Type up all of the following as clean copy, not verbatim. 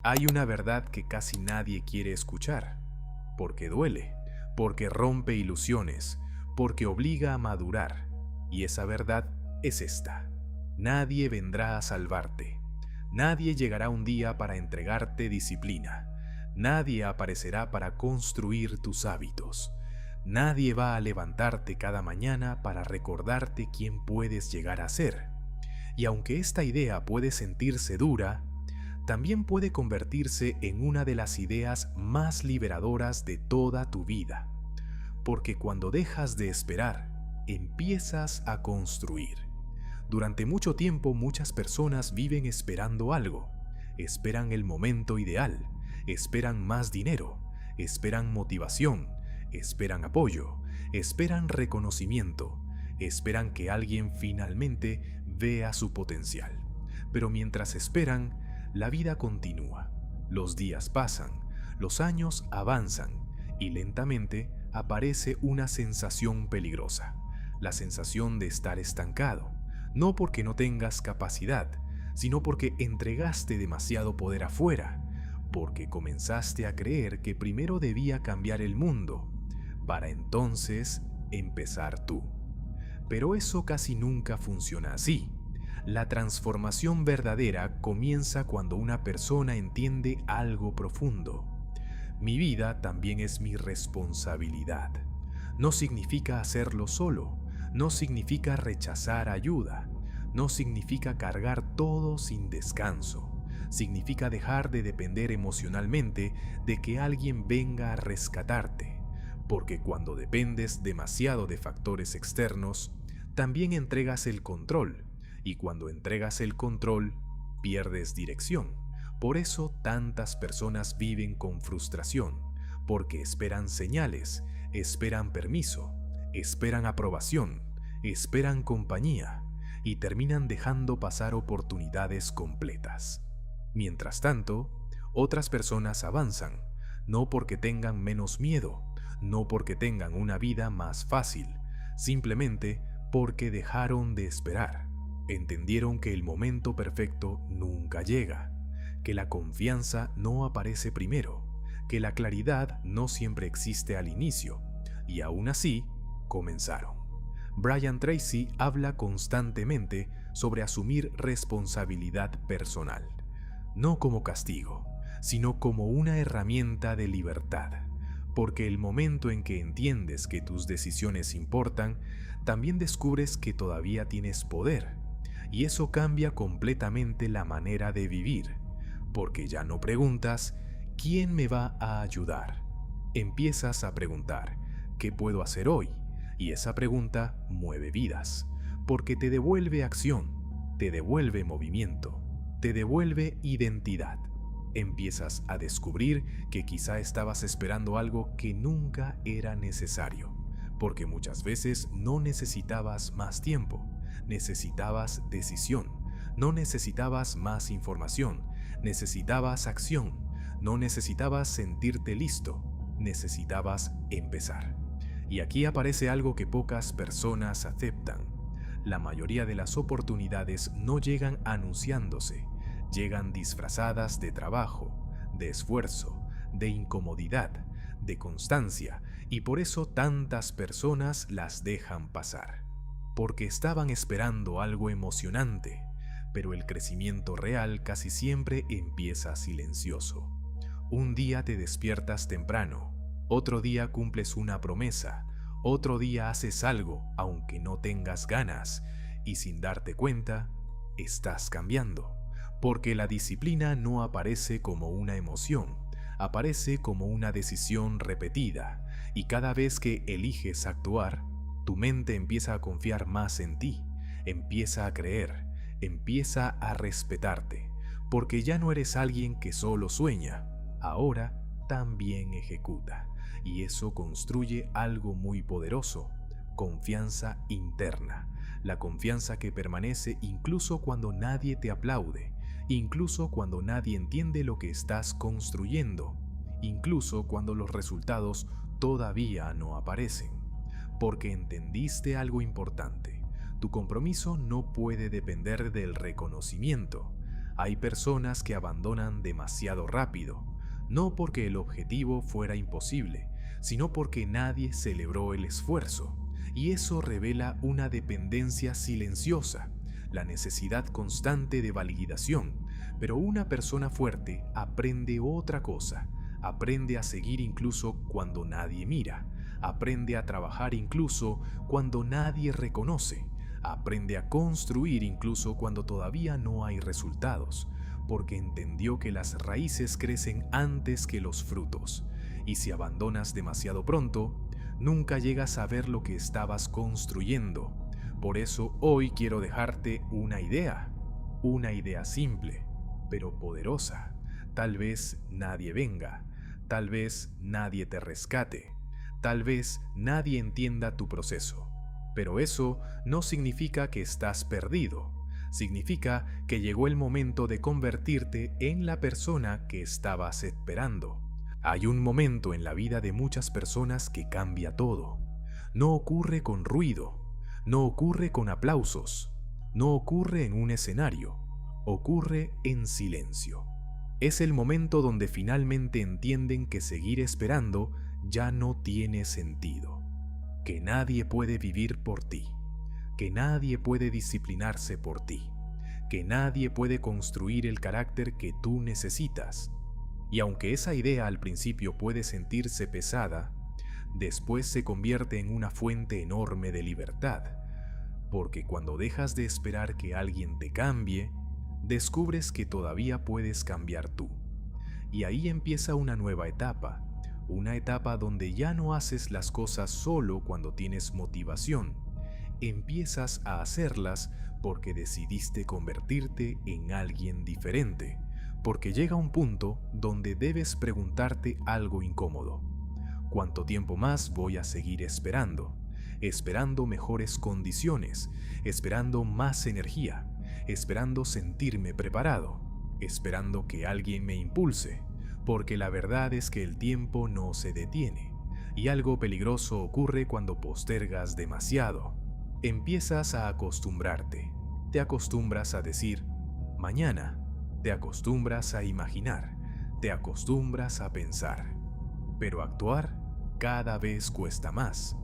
Hay una verdad que casi nadie quiere escuchar, porque duele, porque rompe ilusiones, porque obliga a madurar. Y esa verdad es esta: nadie vendrá a salvarte. Nadie llegará un día para entregarte disciplina. Nadie aparecerá para construir tus hábitos. Nadie va a levantarte cada mañana para recordarte quién puedes llegar a ser. Y aunque esta idea puede sentirse dura, también puede convertirse en una de las ideas más liberadoras de toda tu vida. Porque cuando dejas de esperar, empiezas a construir. Durante mucho tiempo muchas personas viven esperando algo. Esperan el momento ideal, esperan más dinero, esperan motivación, esperan apoyo, esperan reconocimiento, esperan que alguien finalmente vea su potencial. Pero mientras esperan, la vida continúa. Los días pasan, los años avanzan y lentamente aparece una sensación peligrosa, la sensación de estar estancado. No porque no tengas capacidad, sino porque entregaste demasiado poder afuera, porque comenzaste a creer que primero debía cambiar el mundo, para entonces empezar tú. Pero eso casi nunca funciona así. La transformación verdadera comienza cuando una persona entiende algo profundo. Mi vida también es mi responsabilidad. No significa hacerlo solo, no significa rechazar ayuda, no significa cargar todo sin descanso. Significa dejar de depender emocionalmente de que alguien venga a rescatarte, porque cuando dependes demasiado de factores externos, también entregas el control, y cuando entregas el control, pierdes dirección. Por eso tantas personas viven con frustración, porque esperan señales, esperan permiso, esperan aprobación, esperan compañía, y terminan dejando pasar oportunidades completas. Mientras tanto, otras personas avanzan, no porque tengan menos miedo, no porque tengan una vida más fácil, simplemente porque dejaron de esperar. Entendieron que el momento perfecto nunca llega, que la confianza no aparece primero, que la claridad no siempre existe al inicio, y aún así, comenzaron. Brian Tracy habla constantemente sobre asumir responsabilidad personal, no como castigo, sino como una herramienta de libertad. Porque el momento en que entiendes que tus decisiones importan, también descubres que todavía tienes poder. Y eso cambia completamente la manera de vivir, porque ya no preguntas ¿quién me va a ayudar? Empiezas a preguntar ¿qué puedo hacer hoy? Y esa pregunta mueve vidas, porque te devuelve acción, te devuelve movimiento, te devuelve identidad. Empiezas a descubrir que quizá estabas esperando algo que nunca era necesario, porque muchas veces no necesitabas más tiempo, necesitabas decisión, no necesitabas más información, necesitabas acción, no necesitabas sentirte listo, necesitabas empezar. Y aquí aparece algo que pocas personas aceptan. La mayoría de las oportunidades no llegan anunciándose, llegan disfrazadas de trabajo, de esfuerzo, de incomodidad, de constancia, y por eso tantas personas las dejan pasar. Porque estaban esperando algo emocionante, pero el crecimiento real casi siempre empieza silencioso. Un día te despiertas temprano, otro día cumples una promesa, otro día haces algo aunque no tengas ganas, y sin darte cuenta, estás cambiando. Porque la disciplina no aparece como una emoción, aparece como una decisión repetida, y cada vez que eliges actuar, tu mente empieza a confiar más en ti, empieza a creer, empieza a respetarte, porque ya no eres alguien que solo sueña, ahora también ejecuta, y eso construye algo muy poderoso: confianza interna, la confianza que permanece incluso cuando nadie te aplaude, incluso cuando nadie entiende lo que estás construyendo, incluso cuando los resultados todavía no aparecen. Porque entendiste algo importante: tu compromiso no puede depender del reconocimiento. Hay personas que abandonan demasiado rápido, no porque el objetivo fuera imposible, sino porque nadie celebró el esfuerzo, y eso revela una dependencia silenciosa, la necesidad constante de validación. Pero una persona fuerte aprende otra cosa, aprende a seguir incluso cuando nadie mira, aprende a trabajar incluso cuando nadie reconoce, aprende a construir incluso cuando todavía no hay resultados, porque entendió que las raíces crecen antes que los frutos, y si abandonas demasiado pronto, nunca llegas a ver lo que estabas construyendo. Por eso hoy quiero dejarte una idea simple, pero poderosa. Tal vez nadie venga, tal vez nadie te rescate, tal vez nadie entienda tu proceso, pero eso no significa que estás perdido. Significa que llegó el momento de convertirte en la persona que estabas esperando. Hay un momento en la vida de muchas personas que cambia todo. No ocurre con ruido, no ocurre con aplausos, no ocurre en un escenario, ocurre en silencio. Es el momento donde finalmente entienden que seguir esperando ya no tiene sentido, que nadie puede vivir por ti, que nadie puede disciplinarse por ti, que nadie puede construir el carácter que tú necesitas. Y aunque esa idea al principio puede sentirse pesada, después se convierte en una fuente enorme de libertad, porque cuando dejas de esperar que alguien te cambie, descubres que todavía puedes cambiar tú. Y ahí empieza una nueva etapa, una etapa donde ya no haces las cosas solo cuando tienes motivación, empiezas a hacerlas porque decidiste convertirte en alguien diferente, porque llega un punto donde debes preguntarte algo incómodo. ¿Cuánto tiempo más voy a seguir esperando? Esperando mejores condiciones, esperando más energía, esperando sentirme preparado, esperando que alguien me impulse, porque la verdad es que el tiempo no se detiene, y algo peligroso ocurre cuando postergas demasiado. Empiezas a acostumbrarte, te acostumbras a decir mañana, te acostumbras a imaginar, te acostumbras a pensar, pero actuar cada vez cuesta más,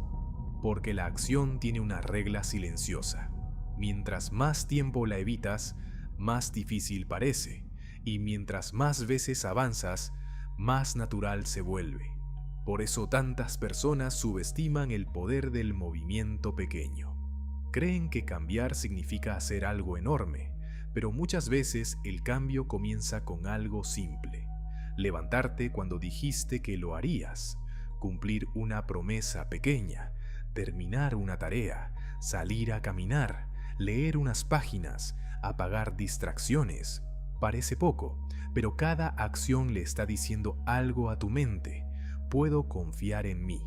porque la acción tiene una regla silenciosa. Mientras más tiempo la evitas, más difícil parece, y mientras más veces avanzas, más natural se vuelve. Por eso tantas personas subestiman el poder del movimiento pequeño. Creen que cambiar significa hacer algo enorme, pero muchas veces el cambio comienza con algo simple. Levantarte cuando dijiste que lo harías, cumplir una promesa pequeña, terminar una tarea, salir a caminar, leer unas páginas, apagar distracciones. Parece poco, pero cada acción le está diciendo algo a tu mente. Puedo confiar en mí,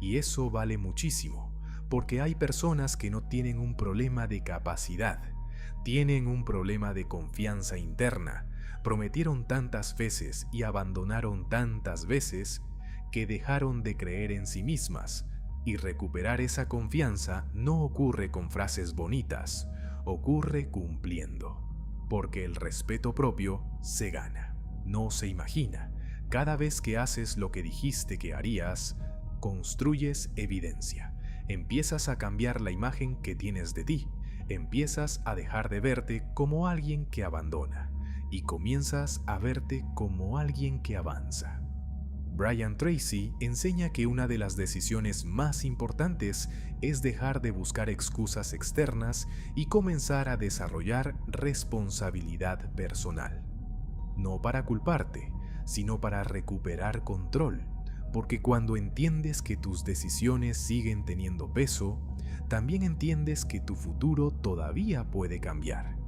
y eso vale muchísimo, porque hay personas que no tienen un problema de capacidad, tienen un problema de confianza interna. Prometieron tantas veces y abandonaron tantas veces que dejaron de creer en sí mismas, y recuperar esa confianza no ocurre con frases bonitas, ocurre cumpliendo, porque el respeto propio se gana, no se imagina. Cada vez que haces lo que dijiste que harías, construyes evidencia, empiezas a cambiar la imagen que tienes de ti, empiezas a dejar de verte como alguien que abandona, y comienzas a verte como alguien que avanza. Brian Tracy enseña que una de las decisiones más importantes es dejar de buscar excusas externas y comenzar a desarrollar responsabilidad personal. No para culparte, sino para recuperar control, porque cuando entiendes que tus decisiones siguen teniendo peso, también entiendes que tu futuro todavía puede cambiar.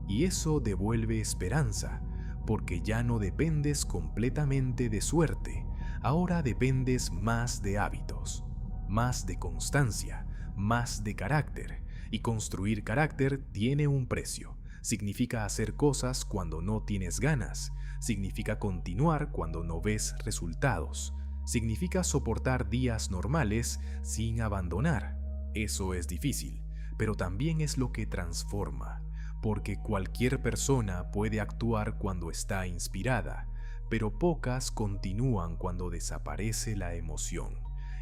Y eso devuelve esperanza, porque ya no dependes completamente de suerte. Ahora dependes más de hábitos, más de constancia, más de carácter. Y construir carácter tiene un precio. Significa hacer cosas cuando no tienes ganas. Significa continuar cuando no ves resultados. Significa soportar días normales sin abandonar. Eso es difícil, pero también es lo que transforma, porque cualquier persona puede actuar cuando está inspirada, pero pocas continúan cuando desaparece la emoción.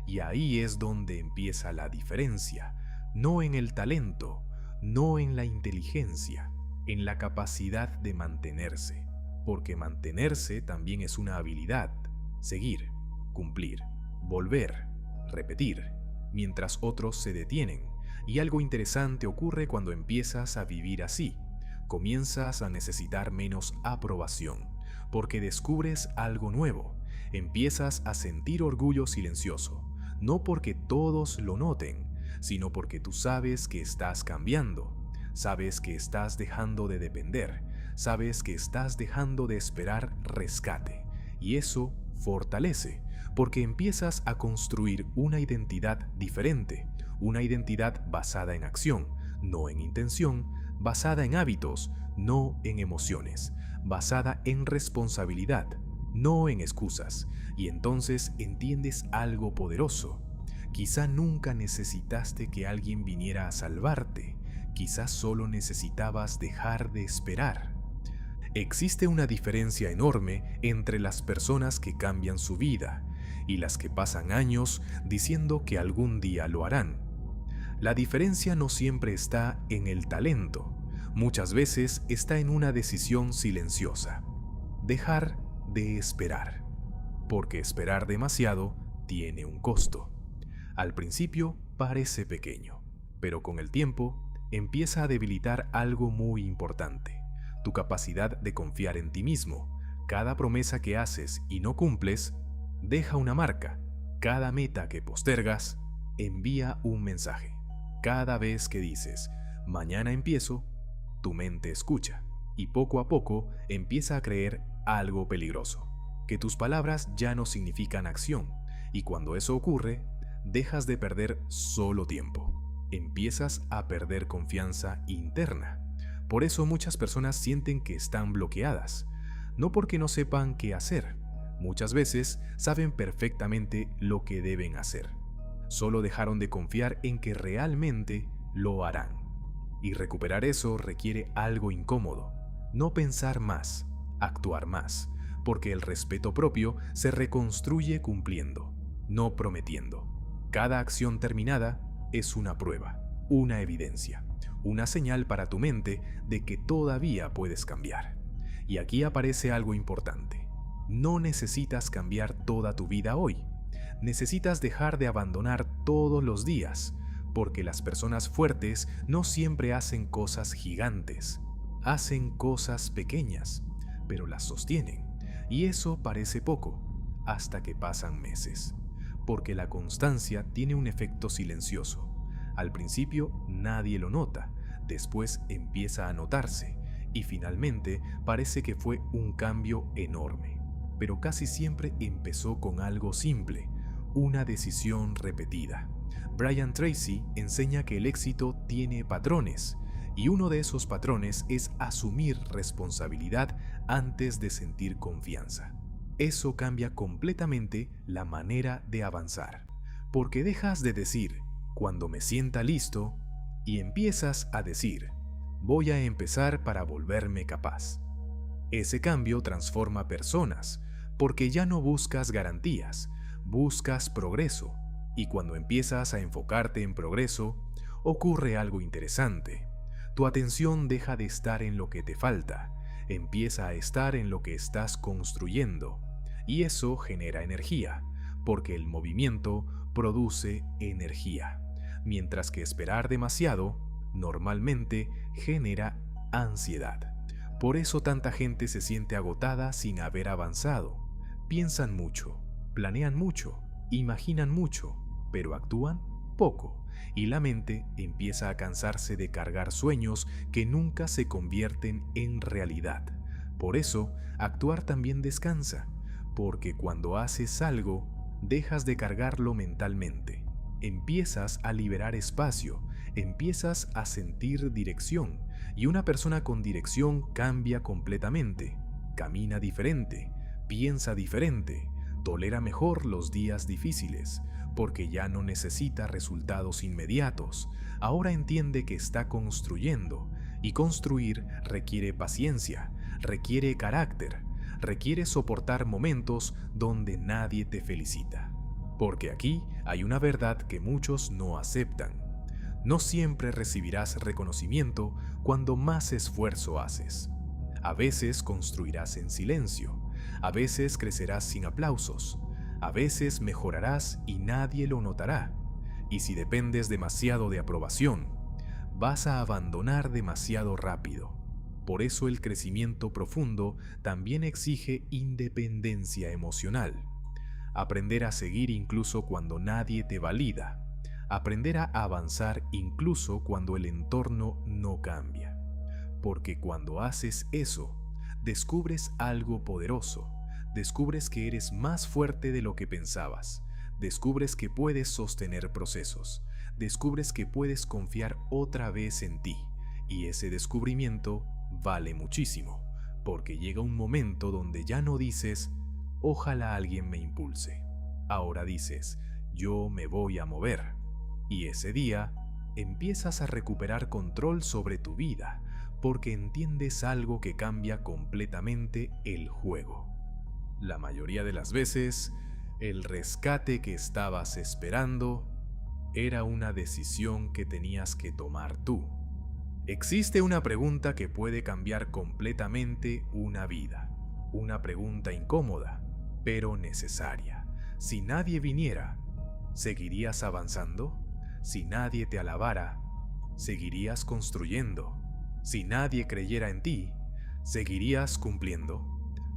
Y ahí es donde empieza la diferencia, no en el talento, no en la inteligencia, en la capacidad de mantenerse, porque mantenerse también es una habilidad, seguir, cumplir, volver, repetir, mientras otros se detienen. Y algo interesante ocurre cuando empiezas a vivir así. Comienzas a necesitar menos aprobación, porque descubres algo nuevo. Empiezas a sentir orgullo silencioso, no porque todos lo noten, sino porque tú sabes que estás cambiando, sabes que estás dejando de depender, sabes que estás dejando de esperar rescate. Y eso fortalece, porque empiezas a construir una identidad diferente, una identidad basada en acción, no en intención, basada en hábitos, no en emociones, basada en responsabilidad, no en excusas. Y entonces entiendes algo poderoso. Quizá nunca necesitaste que alguien viniera a salvarte, quizás solo necesitabas dejar de esperar. Existe una diferencia enorme entre las personas que cambian su vida y las que pasan años diciendo que algún día lo harán. La diferencia no siempre está en el talento, muchas veces está en una decisión silenciosa: dejar de esperar, porque esperar demasiado tiene un costo. Al principio parece pequeño, pero con el tiempo empieza a debilitar algo muy importante: tu capacidad de confiar en ti mismo. Cada promesa que haces y no cumples deja una marca. Cada meta que postergas envía un mensaje. Cada vez que dices, mañana empiezo, tu mente escucha y poco a poco empieza a creer algo peligroso, que tus palabras ya no significan acción, y cuando eso ocurre, dejas de perder solo tiempo. Empiezas a perder confianza interna. Por eso muchas personas sienten que están bloqueadas, no porque no sepan qué hacer. Muchas veces saben perfectamente lo que deben hacer. Solo dejaron de confiar en que realmente lo harán. Y recuperar eso requiere algo incómodo: no pensar más, actuar más, porque el respeto propio se reconstruye cumpliendo, no prometiendo. Cada acción terminada es una prueba, una evidencia, una señal para tu mente de que todavía puedes cambiar. Y aquí aparece algo importante: no necesitas cambiar toda tu vida hoy. Necesitas dejar de abandonar todos los días, porque las personas fuertes no siempre hacen cosas gigantes, hacen cosas pequeñas, pero las sostienen. Y eso parece poco, hasta que pasan meses, porque la constancia tiene un efecto silencioso. Al principio nadie lo nota, después empieza a notarse, y finalmente parece que fue un cambio enorme. Pero casi siempre empezó con algo simple: una decisión repetida. Brian Tracy enseña que el éxito tiene patrones, y uno de esos patrones es asumir responsabilidad antes de sentir confianza. Eso cambia completamente la manera de avanzar, porque dejas de decir «cuando me sienta listo» y empiezas a decir «voy a empezar para volverme capaz». Ese cambio transforma personas, porque ya no buscas garantías, buscas progreso, y cuando empiezas a enfocarte en progreso, ocurre algo interesante. Tu atención deja de estar en lo que te falta, empieza a estar en lo que estás construyendo, y eso genera energía, porque el movimiento produce energía, mientras que esperar demasiado normalmente genera ansiedad. Por eso tanta gente se siente agotada sin haber avanzado. Piensan mucho, planean mucho, imaginan mucho, pero actúan poco, y la mente empieza a cansarse de cargar sueños que nunca se convierten en realidad. Por eso, actuar también descansa, porque cuando haces algo, dejas de cargarlo mentalmente. Empiezas a liberar espacio, empiezas a sentir dirección, y una persona con dirección cambia completamente, camina diferente, piensa diferente, tolera mejor los días difíciles, porque ya no necesita resultados inmediatos. Ahora entiende que está construyendo, Y construir requiere paciencia, requiere carácter, requiere soportar momentos donde nadie te felicita. Porque aquí hay una verdad que muchos no aceptan. No siempre recibirás reconocimiento cuando más esfuerzo haces. A veces construirás en silencio, a veces crecerás sin aplausos, a veces mejorarás y nadie lo notará. Y si dependes demasiado de aprobación, vas a abandonar demasiado rápido. Por eso el crecimiento profundo también exige independencia emocional. Aprender a seguir incluso cuando nadie te valida. Aprender a avanzar incluso cuando el entorno no cambia. Porque cuando haces eso, descubres algo poderoso. Descubres que eres más fuerte de lo que pensabas. Descubres que puedes sostener procesos. Descubres que puedes confiar otra vez en ti. Y ese descubrimiento vale muchísimo, porque llega un momento donde ya no dices, ojalá alguien me impulse. Ahora dices, yo me voy a mover. Y ese día empiezas a recuperar control sobre tu vida, porque entiendes algo que cambia completamente el juego. La mayoría de las veces, el rescate que estabas esperando era una decisión que tenías que tomar tú. Existe una pregunta que puede cambiar completamente una vida. Una pregunta incómoda, pero necesaria. Si nadie viniera, ¿seguirías avanzando? Si nadie te alabara, ¿seguirías construyendo? Si nadie creyera en ti, ¿seguirías cumpliendo?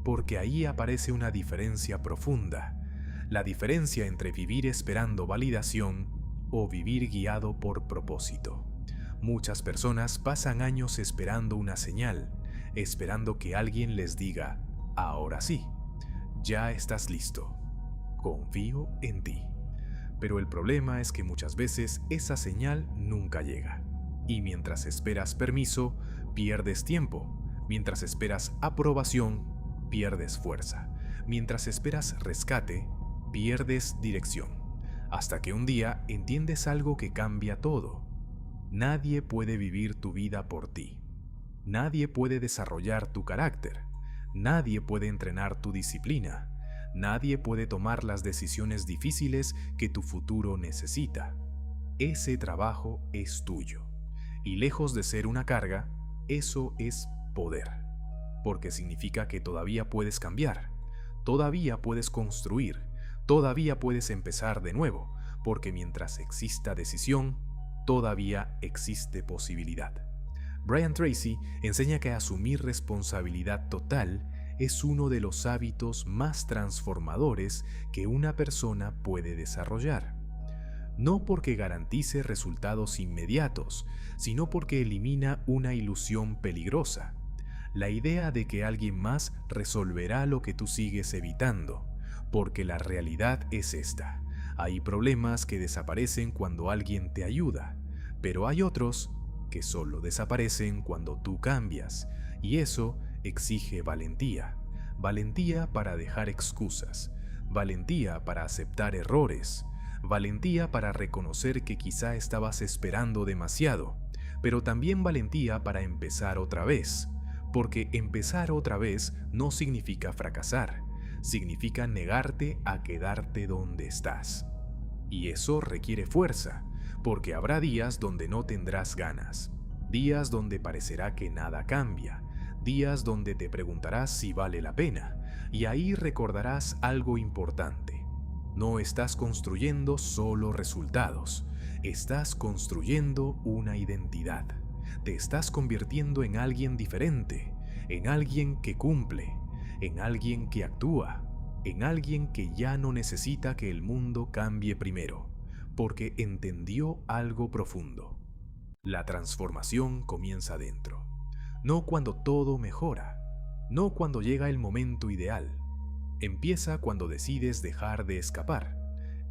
Porque ahí aparece una diferencia profunda. La diferencia entre vivir esperando validación o vivir guiado por propósito. Muchas personas pasan años esperando una señal, esperando que alguien les diga, ahora sí, ya estás listo, confío en ti. Pero el problema es que muchas veces esa señal nunca llega. Y mientras esperas permiso, pierdes tiempo. Mientras esperas aprobación, pierdes fuerza. Mientras esperas rescate, pierdes dirección. Hasta que un día entiendes algo que cambia todo. Nadie puede vivir tu vida por ti. Nadie puede desarrollar tu carácter. Nadie puede entrenar tu disciplina. Nadie puede tomar las decisiones difíciles que tu futuro necesita. Ese trabajo es tuyo. Y lejos de ser una carga, eso es poder. Porque significa que todavía puedes cambiar. Todavía puedes construir. Todavía puedes empezar de nuevo. Porque mientras exista decisión, todavía existe posibilidad. Brian Tracy enseña que asumir responsabilidad total es uno de los hábitos más transformadores que una persona puede desarrollar. No porque garantice resultados inmediatos, sino porque elimina una ilusión peligrosa. La idea de que alguien más resolverá lo que tú sigues evitando, porque la realidad es esta. Hay problemas que desaparecen cuando alguien te ayuda, pero hay otros que solo desaparecen cuando tú cambias, y eso exige valentía. Valentía para dejar excusas, valentía para aceptar errores, valentía para reconocer que quizá estabas esperando demasiado, pero también valentía para empezar otra vez, porque empezar otra vez no significa fracasar, significa negarte a quedarte donde estás. Y eso requiere fuerza, porque habrá días donde no tendrás ganas, días donde parecerá que nada cambia, días donde te preguntarás si vale la pena, y ahí recordarás algo importante. No estás construyendo solo resultados, estás construyendo una identidad. Te estás convirtiendo en alguien diferente, en alguien que cumple, en alguien que actúa, en alguien que ya no necesita que el mundo cambie primero, porque entendió algo profundo. La transformación comienza dentro, no cuando todo mejora, no cuando llega el momento ideal. Empieza cuando decides dejar de escapar.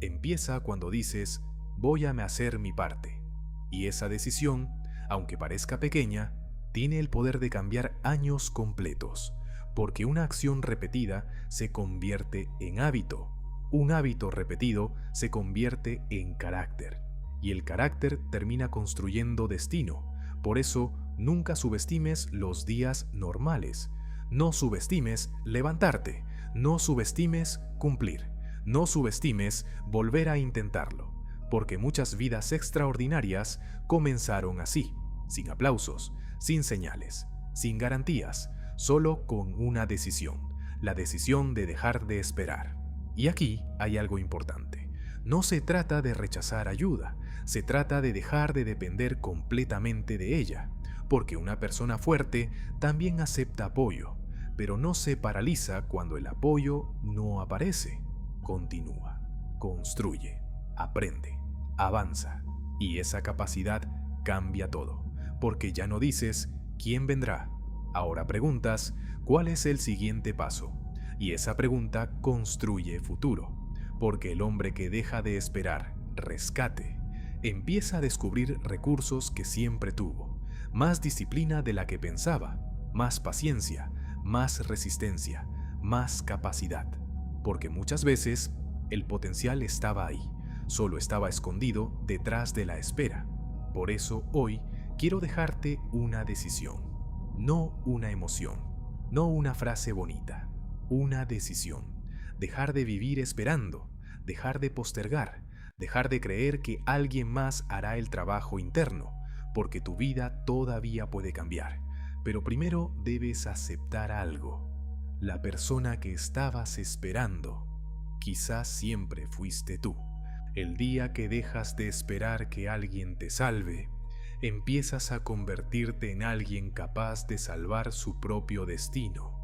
Empieza cuando dices, voy a hacer mi parte. Y esa decisión, aunque parezca pequeña, tiene el poder de cambiar años completos, porque una acción repetida se convierte en hábito. Un hábito repetido se convierte en carácter, y el carácter termina construyendo destino. Por eso, Nunca subestimes los días normales. No subestimes levantarte. No subestimes cumplir. No subestimes volver a intentarlo, porque muchas vidas extraordinarias comenzaron así, sin aplausos, sin señales, sin garantías, solo con una decisión, la decisión de dejar de esperar. Y aquí hay algo importante. No se trata de rechazar ayuda, se trata de dejar de depender completamente de ella, porque una persona fuerte también acepta apoyo, pero no se paraliza cuando el apoyo no aparece. Continúa, construye, aprende, avanza, y esa capacidad cambia todo, porque ya no dices ¿quién vendrá? Ahora preguntas ¿cuál es el siguiente paso? Y esa pregunta construye futuro, porque el hombre que deja de esperar rescate, empieza a descubrir recursos que siempre tuvo, más disciplina de la que pensaba, más paciencia, más resistencia, más capacidad, porque muchas veces el potencial estaba ahí, solo estaba escondido detrás de la espera. Por eso hoy quiero dejarte una decisión, no una emoción, no una frase bonita, una decisión. Dejar de vivir esperando, dejar de postergar, dejar de creer que alguien más hará el trabajo interno, porque tu vida todavía puede cambiar. Pero primero debes aceptar algo. La persona que estabas esperando, quizás siempre fuiste tú. El día que dejas de esperar que alguien te salve, empiezas a convertirte en alguien capaz de salvar su propio destino.